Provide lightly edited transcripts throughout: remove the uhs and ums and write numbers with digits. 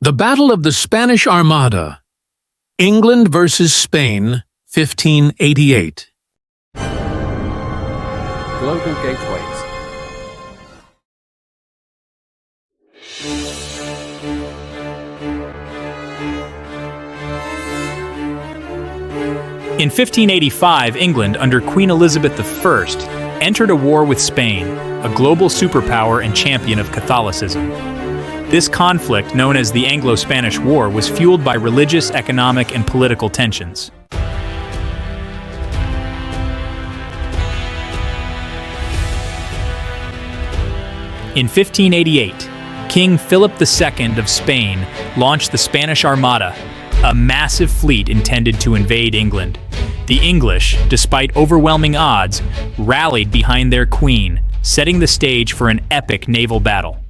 The Battle of the Spanish Armada. England versus Spain, 1588. Global gateways. In 1585, England, under Queen Elizabeth I, entered a war with Spain, a global superpower and champion of Catholicism. This conflict, known as the Anglo-Spanish War, was fueled by religious, economic, and political tensions. In 1588, King Philip II of Spain launched the Spanish Armada, a massive fleet intended to invade England. The English, despite overwhelming odds, rallied behind their queen, setting the stage for an epic naval battle.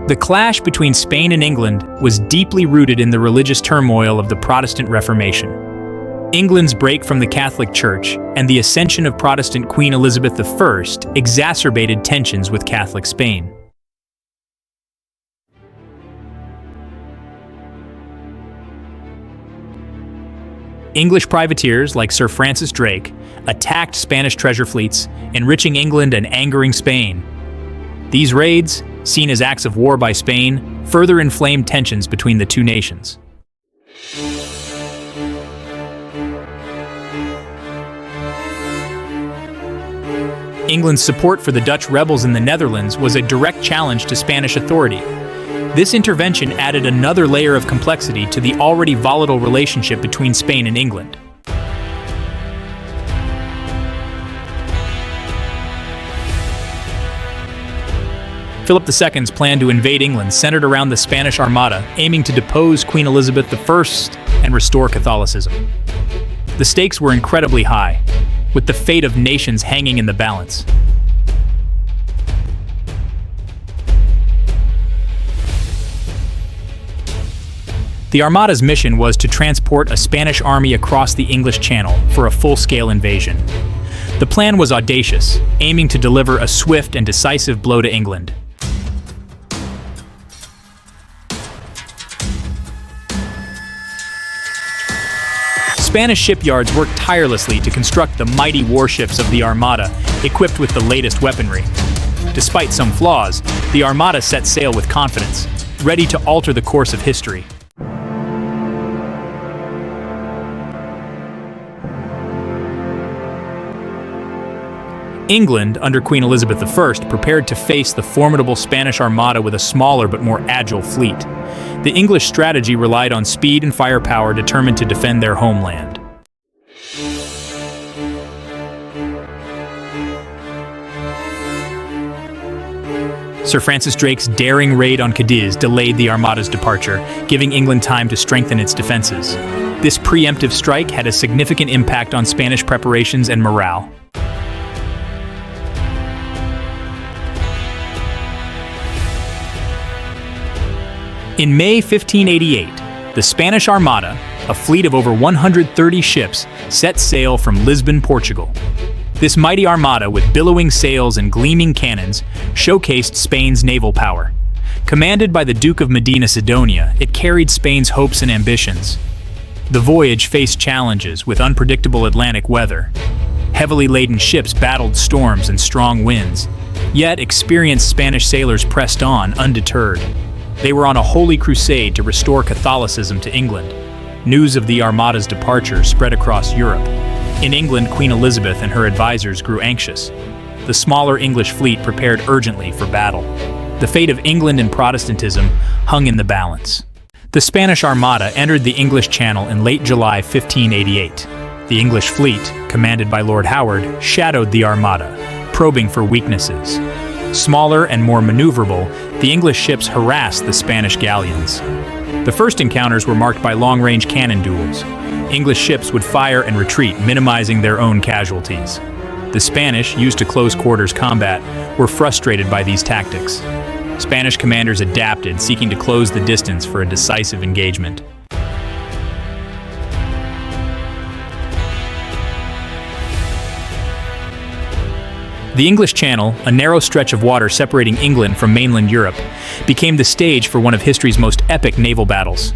The clash between Spain and England was deeply rooted in the religious turmoil of the Protestant Reformation. England's break from the Catholic Church and the ascension of Protestant Queen Elizabeth I exacerbated tensions with Catholic Spain. English privateers like Sir Francis Drake attacked Spanish treasure fleets, enriching England and angering Spain. These raids, seen as acts of war by Spain, further inflamed tensions between the two nations. England's support for the Dutch rebels in the Netherlands was a direct challenge to Spanish authority. This intervention added another layer of complexity to the already volatile relationship between Spain and England. Philip II's plan to invade England centered around the Spanish Armada, aiming to depose Queen Elizabeth I and restore Catholicism. The stakes were incredibly high, with the fate of nations hanging in the balance. The Armada's mission was to transport a Spanish army across the English Channel for a full-scale invasion. The plan was audacious, aiming to deliver a swift and decisive blow to England. Spanish shipyards worked tirelessly to construct the mighty warships of the Armada, equipped with the latest weaponry. Despite some flaws, the Armada set sail with confidence, ready to alter the course of history. England, under Queen Elizabeth I, prepared to face the formidable Spanish Armada with a smaller but more agile fleet. The English strategy relied on speed and firepower determined to defend their homeland. Sir Francis Drake's daring raid on Cadiz delayed the Armada's departure, giving England time to strengthen its defenses. This preemptive strike had a significant impact on Spanish preparations and morale. In May 1588, the Spanish Armada, a fleet of over 130 ships, set sail from Lisbon, Portugal. This mighty armada, with billowing sails and gleaming cannons, showcased Spain's naval power. Commanded by the Duke of Medina Sidonia, it carried Spain's hopes and ambitions. The voyage faced challenges with unpredictable Atlantic weather. Heavily laden ships battled storms and strong winds, yet experienced Spanish sailors pressed on, undeterred. They were on a holy crusade to restore Catholicism to England. News of the Armada's departure spread across Europe. In England, Queen Elizabeth and her advisors grew anxious. The smaller English fleet prepared urgently for battle. The fate of England and Protestantism hung in the balance. The Spanish Armada entered the English Channel in late July 1588. The English fleet, commanded by Lord Howard, shadowed the Armada, probing for weaknesses. Smaller and more maneuverable, the English ships harassed the Spanish galleons. The first encounters were marked by long-range cannon duels. English ships would fire and retreat, minimizing their own casualties. The Spanish, used to close-quarters combat, were frustrated by these tactics. Spanish commanders adapted, seeking to close the distance for a decisive engagement. The English Channel, a narrow stretch of water separating England from mainland Europe, became the stage for one of history's most epic naval battles.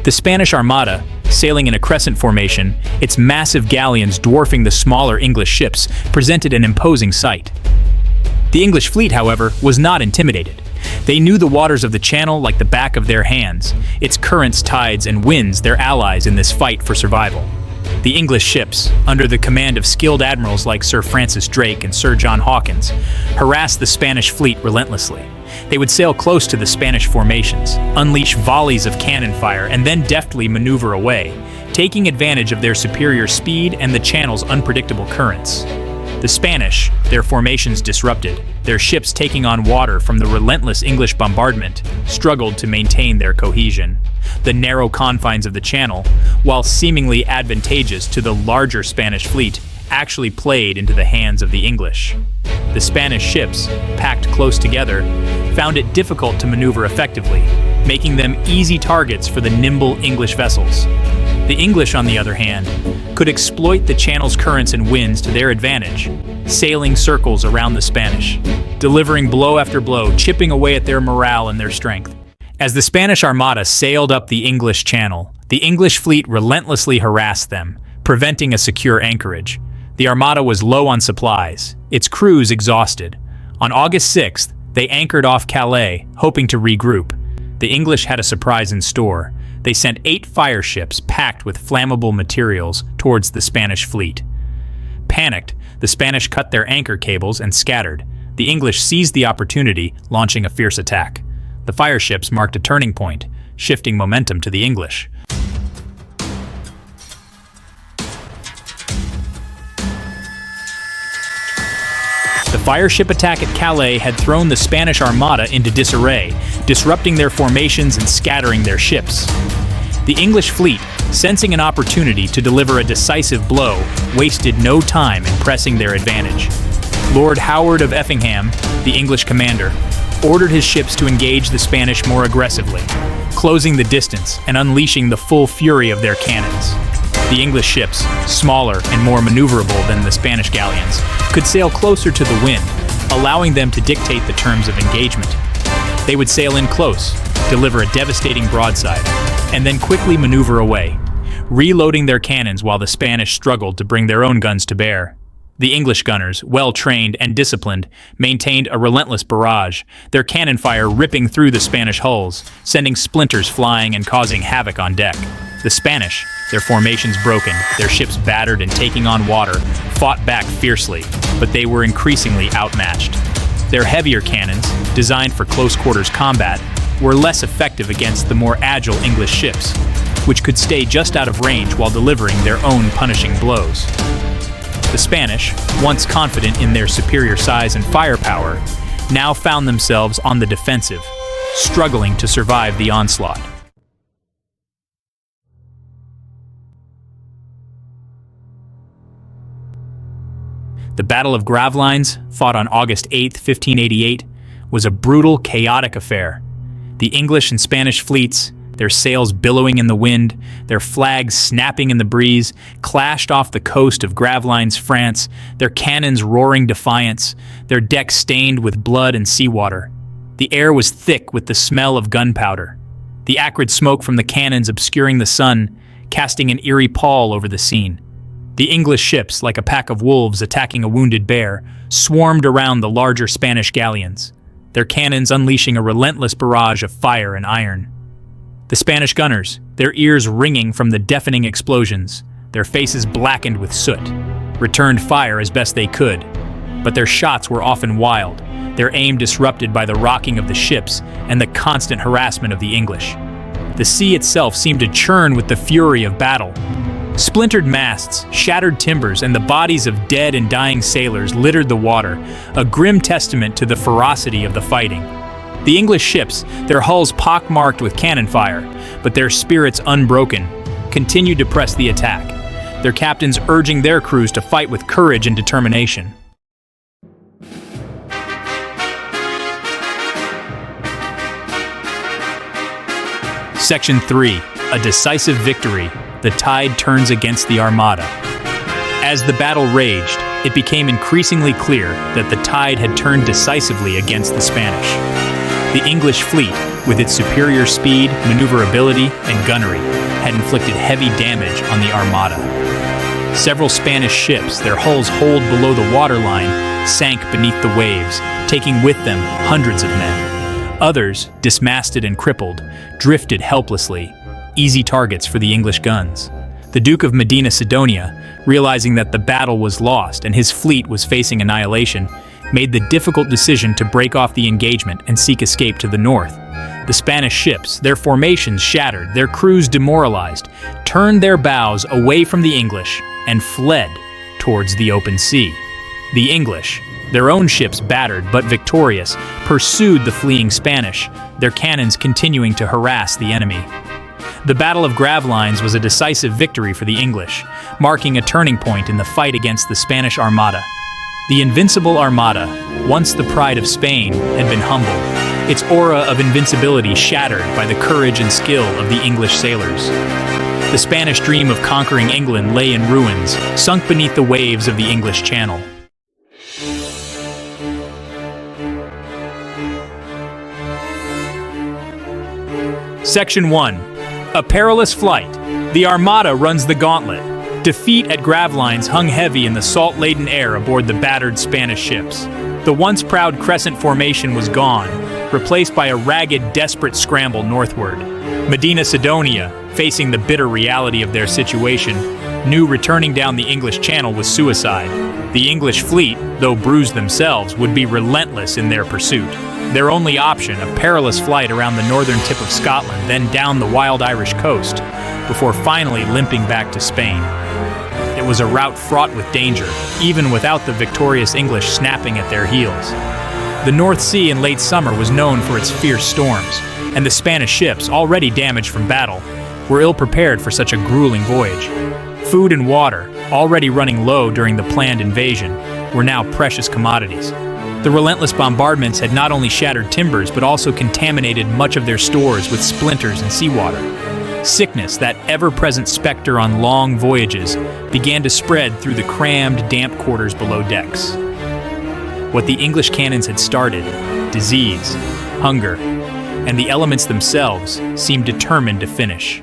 The Spanish Armada, sailing in a crescent formation, its massive galleons dwarfing the smaller English ships, presented an imposing sight. The English fleet, however, was not intimidated. They knew the waters of the Channel like the back of their hands, its currents, tides, and winds their allies in this fight for survival. The English ships, under the command of skilled admirals like Sir Francis Drake and Sir John Hawkins, harassed the Spanish fleet relentlessly. They would sail close to the Spanish formations, unleash volleys of cannon fire, and then deftly maneuver away, taking advantage of their superior speed and the Channel's unpredictable currents. The Spanish, their formations disrupted, their ships taking on water from the relentless English bombardment, struggled to maintain their cohesion. The narrow confines of the Channel, while seemingly advantageous to the larger Spanish fleet, actually played into the hands of the English. The Spanish ships, packed close together, found it difficult to maneuver effectively, making them easy targets for the nimble English vessels. The English, on the other hand, could exploit the Channel's currents and winds to their advantage, sailing circles around the Spanish, delivering blow after blow, chipping away at their morale and their strength. As the Spanish Armada sailed up the English Channel, the English fleet relentlessly harassed them, preventing a secure anchorage. The Armada was low on supplies, its crews exhausted. On August 6th, they anchored off Calais, hoping to regroup. The English had a surprise in store. They sent 8 fire ships packed with flammable materials towards the Spanish fleet. Panicked, the Spanish cut their anchor cables and scattered. The English seized the opportunity, launching a fierce attack. The fire ships marked a turning point, shifting momentum to the English. The fire ship attack at Calais had thrown the Spanish Armada into disarray, disrupting their formations and scattering their ships. The English fleet, sensing an opportunity to deliver a decisive blow, wasted no time in pressing their advantage. Lord Howard of Effingham, the English commander, ordered his ships to engage the Spanish more aggressively, closing the distance and unleashing the full fury of their cannons. The English ships, smaller and more maneuverable than the Spanish galleons, could sail closer to the wind, allowing them to dictate the terms of engagement. They would sail in close, deliver a devastating broadside, and then quickly maneuver away, reloading their cannons while the Spanish struggled to bring their own guns to bear. The English gunners, well-trained and disciplined, maintained a relentless barrage, their cannon fire ripping through the Spanish hulls, sending splinters flying and causing havoc on deck. The Spanish, their formations broken, their ships battered and taking on water, fought back fiercely, but they were increasingly outmatched. Their heavier cannons, designed for close-quarters combat, were less effective against the more agile English ships, which could stay just out of range while delivering their own punishing blows. The Spanish, once confident in their superior size and firepower, now found themselves on the defensive, struggling to survive the onslaught. The Battle of Gravelines, fought on August 8, 1588, was a brutal, chaotic affair. The English and Spanish fleets, their sails billowing in the wind, their flags snapping in the breeze, clashed off the coast of Gravelines, France, their cannons roaring defiance, their decks stained with blood and seawater. The air was thick with the smell of gunpowder, the acrid smoke from the cannons obscuring the sun, casting an eerie pall over the scene. The English ships, like a pack of wolves attacking a wounded bear, swarmed around the larger Spanish galleons, their cannons unleashing a relentless barrage of fire and iron. The Spanish gunners, their ears ringing from the deafening explosions, their faces blackened with soot, returned fire as best they could, but their shots were often wild, their aim disrupted by the rocking of the ships and the constant harassment of the English. The sea itself seemed to churn with the fury of battle. Splintered masts, shattered timbers, and the bodies of dead and dying sailors littered the water, a grim testament to the ferocity of the fighting. The English ships, their hulls pockmarked with cannon fire, but their spirits unbroken, continued to press the attack, their captains urging their crews to fight with courage and determination. Section 3. A decisive victory. The tide turns against the Armada. As the battle raged, it became increasingly clear that the tide had turned decisively against the Spanish. The English fleet, with its superior speed, maneuverability, and gunnery, had inflicted heavy damage on the Armada. Several Spanish ships, their hulls holed below the waterline, sank beneath the waves, taking with them hundreds of men. Others, dismasted and crippled, drifted helplessly, easy targets for the English guns. The Duke of Medina Sidonia, realizing that the battle was lost and his fleet was facing annihilation, made the difficult decision to break off the engagement and seek escape to the north. The Spanish ships, their formations shattered, their crews demoralized, turned their bows away from the English and fled towards the open sea. The English, their own ships battered but victorious, pursued the fleeing Spanish, their cannons continuing to harass the enemy. The Battle of Gravelines was a decisive victory for the English, marking a turning point in the fight against the Spanish Armada. The Invincible Armada, once the pride of Spain, had been humbled, its aura of invincibility shattered by the courage and skill of the English sailors. The Spanish dream of conquering England lay in ruins, sunk beneath the waves of the English Channel. Section 1. A perilous flight. The Armada runs the gauntlet. Defeat at Gravelines hung heavy in the salt-laden air aboard the battered Spanish ships. The once proud crescent formation was gone, replaced by a ragged, desperate scramble northward. Medina Sidonia, facing the bitter reality of their situation, knew returning down the English Channel was suicide. The English fleet, though bruised themselves, would be relentless in their pursuit. Their only option, a perilous flight around the northern tip of Scotland, then down the wild Irish coast, before finally limping back to Spain. It was a route fraught with danger, even without the victorious English snapping at their heels. The North Sea in late summer was known for its fierce storms, and the Spanish ships, already damaged from battle, were ill-prepared for such a grueling voyage. Food and water, already running low during the planned invasion, were now precious commodities. The relentless bombardments had not only shattered timbers but also contaminated much of their stores with splinters and seawater. Sickness, that ever-present specter on long voyages, began to spread through the crammed, damp quarters below decks. What the English cannons had started, disease, hunger, and the elements themselves seemed determined to finish.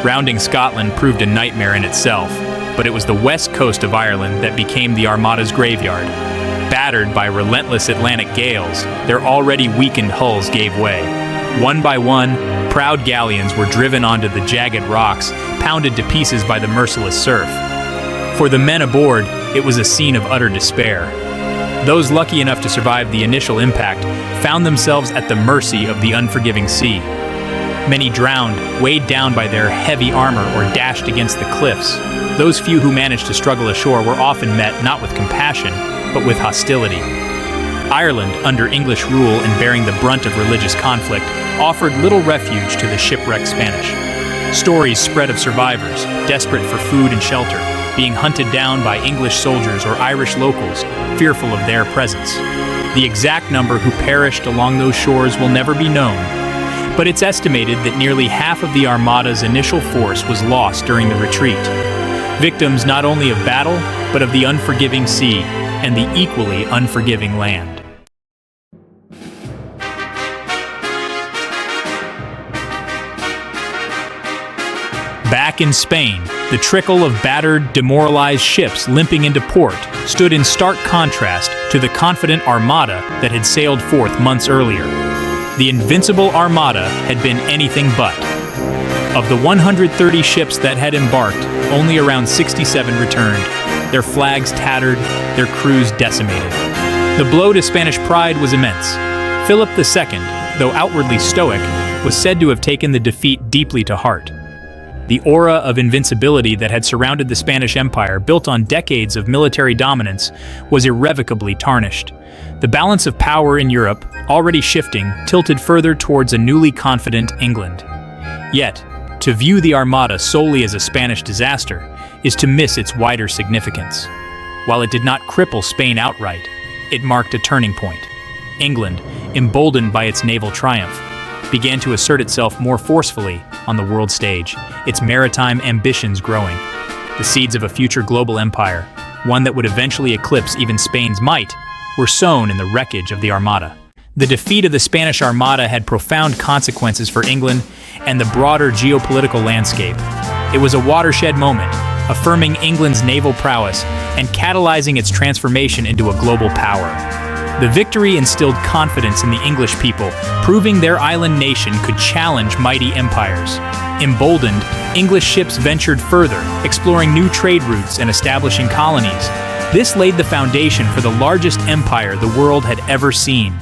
Rounding Scotland proved a nightmare in itself, but it was the west coast of Ireland that became the Armada's graveyard. Battered by relentless Atlantic gales, their already weakened hulls gave way. One by one, proud galleons were driven onto the jagged rocks, pounded to pieces by the merciless surf. For the men aboard, it was a scene of utter despair. Those lucky enough to survive the initial impact found themselves at the mercy of the unforgiving sea. Many drowned, weighed down by their heavy armor or dashed against the cliffs. Those few who managed to struggle ashore were often met not with compassion, but with hostility. Ireland, under English rule and bearing the brunt of religious conflict, offered little refuge to the shipwrecked Spanish. Stories spread of survivors, desperate for food and shelter, being hunted down by English soldiers or Irish locals, fearful of their presence. The exact number who perished along those shores will never be known, but it's estimated that nearly half of the Armada's initial force was lost during the retreat. Victims not only of battle, but of the unforgiving sea and the equally unforgiving land. Back in Spain, the trickle of battered, demoralized ships limping into port stood in stark contrast to the confident Armada that had sailed forth months earlier. The Invincible Armada had been anything but. Of the 130 ships that had embarked, only around 67 returned, their flags tattered, their crews decimated. The blow to Spanish pride was immense. Philip II, though outwardly stoic, was said to have taken the defeat deeply to heart. The aura of invincibility that had surrounded the Spanish Empire, built on decades of military dominance, was irrevocably tarnished. The balance of power in Europe, already shifting, tilted further towards a newly confident England. Yet, to view the Armada solely as a Spanish disaster is to miss its wider significance. While it did not cripple Spain outright, it marked a turning point. England, emboldened by its naval triumph, began to assert itself more forcefully on the world stage, its maritime ambitions growing. The seeds of a future global empire, one that would eventually eclipse even Spain's might, were sown in the wreckage of the Armada. The defeat of the Spanish Armada had profound consequences for England and the broader geopolitical landscape. It was a watershed moment, affirming England's naval prowess and catalyzing its transformation into a global power. The victory instilled confidence in the English people, proving their island nation could challenge mighty empires. Emboldened, English ships ventured further, exploring new trade routes and establishing colonies. This laid the foundation for the largest empire the world had ever seen.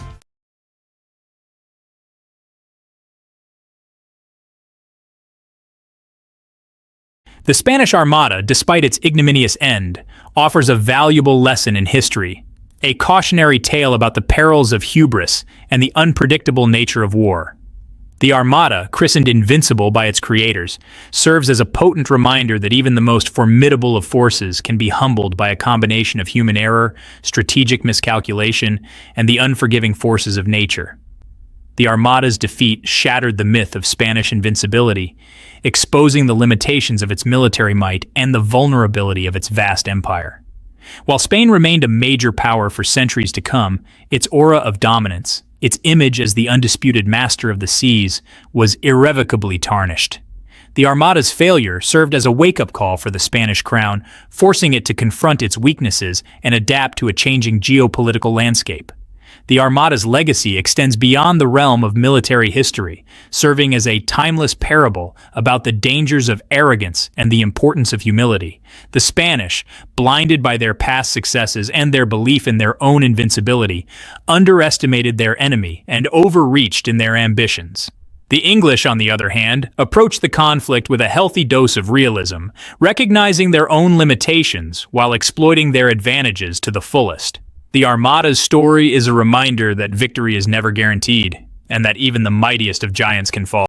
The Spanish Armada, despite its ignominious end, offers a valuable lesson in history, a cautionary tale about the perils of hubris and the unpredictable nature of war. The Armada, christened Invincible by its creators, serves as a potent reminder that even the most formidable of forces can be humbled by a combination of human error, strategic miscalculation, and the unforgiving forces of nature. The Armada's defeat shattered the myth of Spanish invincibility, exposing the limitations of its military might and the vulnerability of its vast empire. While Spain remained a major power for centuries to come, its aura of dominance, its image as the undisputed master of the seas, was irrevocably tarnished. The Armada's failure served as a wake-up call for the Spanish crown, forcing it to confront its weaknesses and adapt to a changing geopolitical landscape. The Armada's legacy extends beyond the realm of military history, serving as a timeless parable about the dangers of arrogance and the importance of humility. The Spanish, blinded by their past successes and their belief in their own invincibility, underestimated their enemy and overreached in their ambitions. The English, on the other hand, approached the conflict with a healthy dose of realism, recognizing their own limitations while exploiting their advantages to the fullest. The Armada's story is a reminder that victory is never guaranteed, and that even the mightiest of giants can fall.